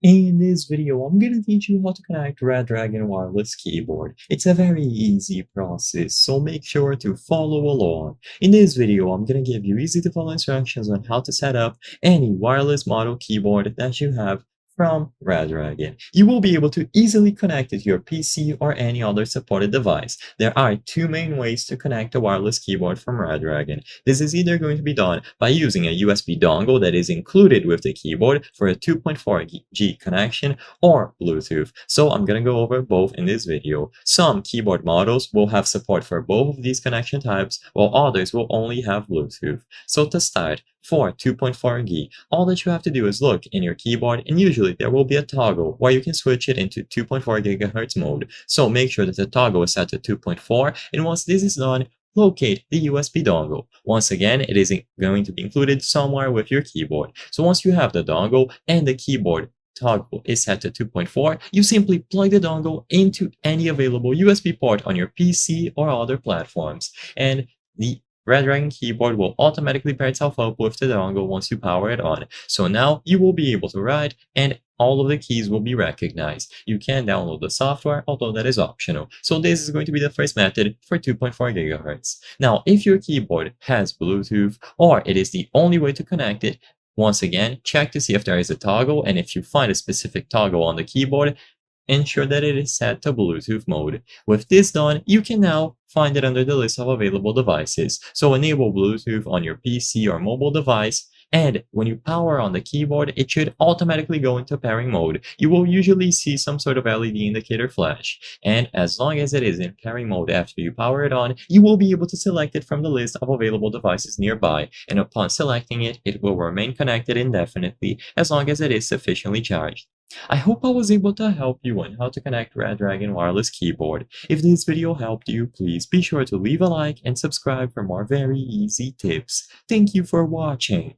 In this video, I'm going to teach you how to connect Redragon wireless keyboard. It's a very easy process, so make sure to follow along. In this video, I'm going to give you easy to follow instructions on how to set up any wireless model keyboard that you have from Redragon. You will be able to easily connect it to your PC or any other supported device. There are two main ways to connect a wireless keyboard from Redragon. This is either going to be done by using a USB dongle that is included with the keyboard for a 2.4G connection or Bluetooth. So I'm going to go over both in this video. Some keyboard models will have support for both of these connection types, while others will only have Bluetooth. So to start, for 2.4G, all that you have to do is look in your keyboard, and usually there will be a toggle where you can switch it into 2.4 GHz mode. So make sure that the toggle is set to 2.4, and once this is done, locate the USB dongle. Once again, it is going to be included somewhere with your keyboard. So once you have the dongle and the keyboard toggle is set to 2.4, you simply plug the dongle into any available USB port on your PC or other platforms, and the Redragon keyboard will automatically pair itself up with the dongle once you power it on. So now you will be able to write, and all of the keys will be recognized. You can download the software, although that is optional. So this is going to be the first method for 2.4 GHz. Now, if your keyboard has Bluetooth, or it is the only way to connect it, once again, check to see if there is a toggle, and if you find a specific toggle on the keyboard, ensure that it is set to Bluetooth mode. With this done, you can now find it under the list of available devices. So enable Bluetooth on your PC or mobile device, and when you power on the keyboard, it should automatically go into pairing mode. You will usually see some sort of LED indicator flash, and as long as it is in pairing mode after you power it on, you will be able to select it from the list of available devices nearby, and upon selecting it, it will remain connected indefinitely as long as it is sufficiently charged. I hope I was able to help you on how to connect Redragon wireless keyboard. If this video helped you, please be sure to leave a like and subscribe for more very easy tips. Thank you for watching.